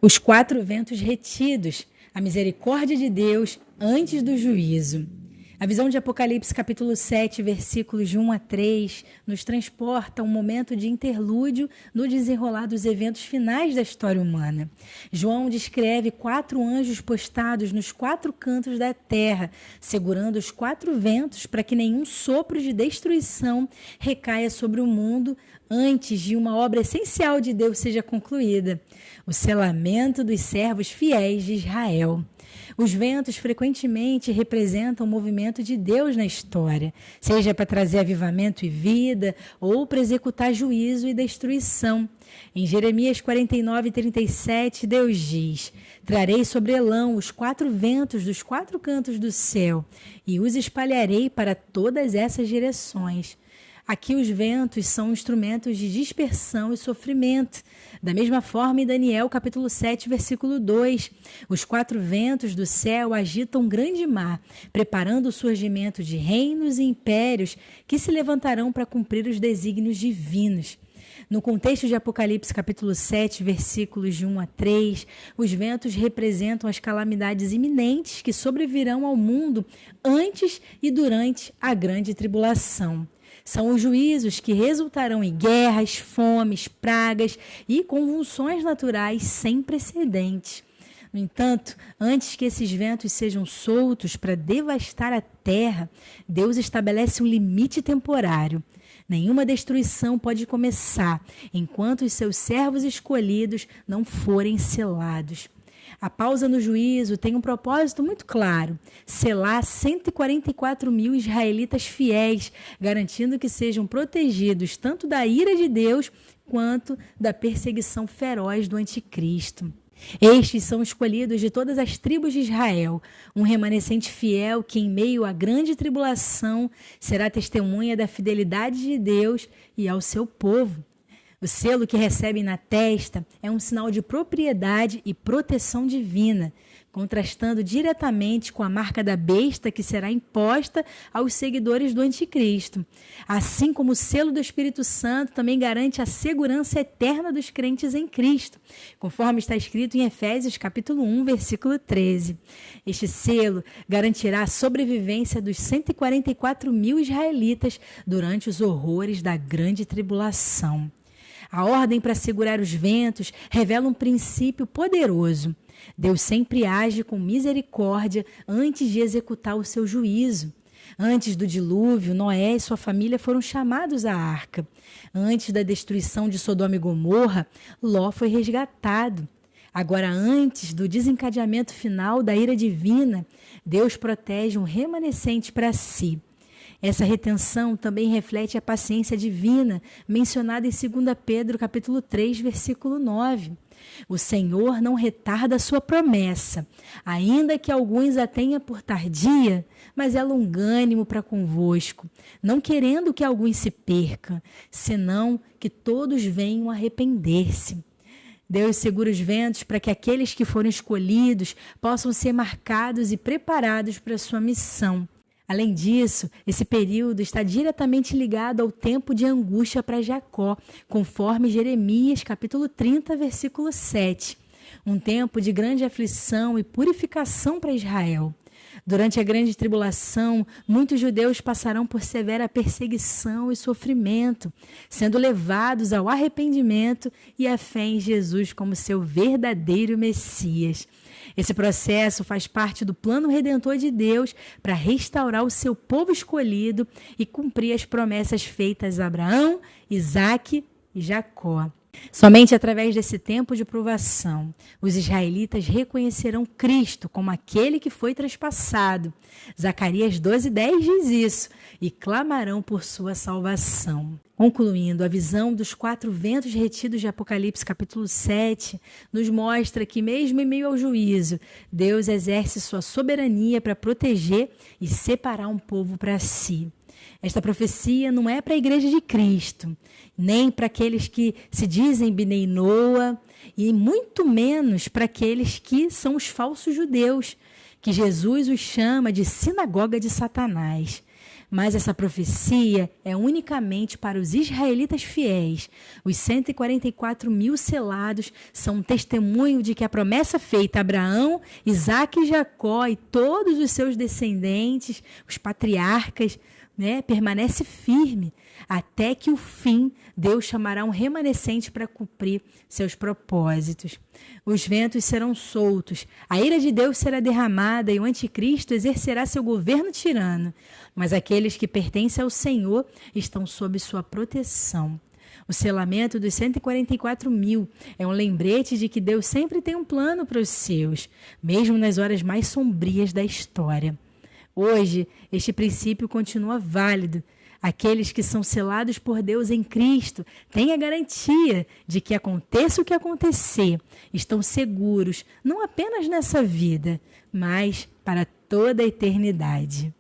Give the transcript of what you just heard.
Os quatro ventos retidos, a misericórdia de Deus antes do juízo. A visão de Apocalipse capítulo 7, versículos de 1 a 3, nos transporta a um momento de interlúdio no desenrolar dos eventos finais da história humana. João descreve 4 anjos postados nos 4 cantos da terra, segurando os 4 ventos para que nenhum sopro de destruição recaia sobre o mundo antes de uma obra essencial de Deus seja concluída: o selamento dos servos fiéis de Israel. Os ventos frequentemente representam o movimento de Deus na história, seja para trazer avivamento e vida ou para executar juízo e destruição. Em Jeremias 49:37, Deus diz: trarei sobre Elão os 4 ventos dos 4 cantos do céu e os espalharei para todas essas direções. Aqui os ventos são instrumentos de dispersão e sofrimento. Da mesma forma, em Daniel capítulo 7, versículo 2, os 4 ventos do céu agitam um grande mar, preparando o surgimento de reinos e impérios que se levantarão para cumprir os desígnios divinos. No contexto de Apocalipse capítulo 7, versículos de 1 a 3, os ventos representam as calamidades iminentes que sobrevirão ao mundo antes e durante a grande tribulação. São os juízos que resultarão em guerras, fomes, pragas e convulsões naturais sem precedentes. No entanto, antes que esses ventos sejam soltos para devastar a terra, Deus estabelece um limite temporário. Nenhuma destruição pode começar enquanto os seus servos escolhidos não forem selados. A pausa no juízo tem um propósito muito claro: selar 144 mil israelitas fiéis, garantindo que sejam protegidos tanto da ira de Deus quanto da perseguição feroz do anticristo. Estes são escolhidos de todas as tribos de Israel, um remanescente fiel que, em meio à grande tribulação, será testemunha da fidelidade de Deus e ao seu povo. O selo que recebem na testa é um sinal de propriedade e proteção divina, contrastando diretamente com a marca da besta que será imposta aos seguidores do anticristo. Assim como o selo do Espírito Santo também garante a segurança eterna dos crentes em Cristo, conforme está escrito em Efésios capítulo 1, versículo 13. Este selo garantirá a sobrevivência dos 144 mil israelitas durante os horrores da grande tribulação. A ordem para segurar os ventos revela um princípio poderoso. Deus sempre age com misericórdia antes de executar o seu juízo. Antes do dilúvio, Noé e sua família foram chamados à arca. Antes da destruição de Sodoma e Gomorra, Ló foi resgatado. Agora, antes do desencadeamento final da ira divina, Deus protege um remanescente para si. Essa retenção também reflete a paciência divina mencionada em 2 Pedro capítulo 3, versículo 9. O Senhor não retarda a sua promessa, ainda que alguns a tenha por tardia, mas é longânimo para convosco, não querendo que alguns se percam, senão que todos venham a arrepender-se. Deus segura os ventos para que aqueles que foram escolhidos possam ser marcados e preparados para a sua missão. Além disso, esse período está diretamente ligado ao tempo de angústia para Jacó, conforme Jeremias capítulo 30, versículo 7. Um tempo de grande aflição e purificação para Israel. Durante a grande tribulação, muitos judeus passarão por severa perseguição e sofrimento, sendo levados ao arrependimento e à fé em Jesus como seu verdadeiro Messias. Esse processo faz parte do plano redentor de Deus para restaurar o seu povo escolhido e cumprir as promessas feitas a Abraão, Isaque e Jacó. Somente através desse tempo de provação, os israelitas reconhecerão Cristo como aquele que foi traspassado. Zacarias 12:10 diz isso, e clamarão por sua salvação. Concluindo, a visão dos 4 ventos retidos de Apocalipse capítulo 7 nos mostra que, mesmo em meio ao juízo, Deus exerce sua soberania para proteger e separar um povo para si. Esta profecia não é para a igreja de Cristo, nem para aqueles que se dizem Bnei Noa, e muito menos para aqueles que são os falsos judeus, que Jesus os chama de sinagoga de Satanás. Mas essa profecia é unicamente para os israelitas fiéis. Os 144 mil selados são um testemunho de que a promessa feita a Abraão, Isaque e Jacó e todos os seus descendentes, os patriarcas, permanece firme. Até que o fim, Deus chamará um remanescente para cumprir seus propósitos. Os ventos serão soltos, a ira de Deus será derramada e o anticristo exercerá seu governo tirano. Mas aqueles que pertencem ao Senhor estão sob sua proteção. O selamento dos 144 mil é um lembrete de que Deus sempre tem um plano para os seus, mesmo nas horas mais sombrias da história. Hoje, este princípio continua válido. Aqueles que são selados por Deus em Cristo têm a garantia de que aconteça o que acontecer, estão seguros, não apenas nessa vida, mas para toda a eternidade.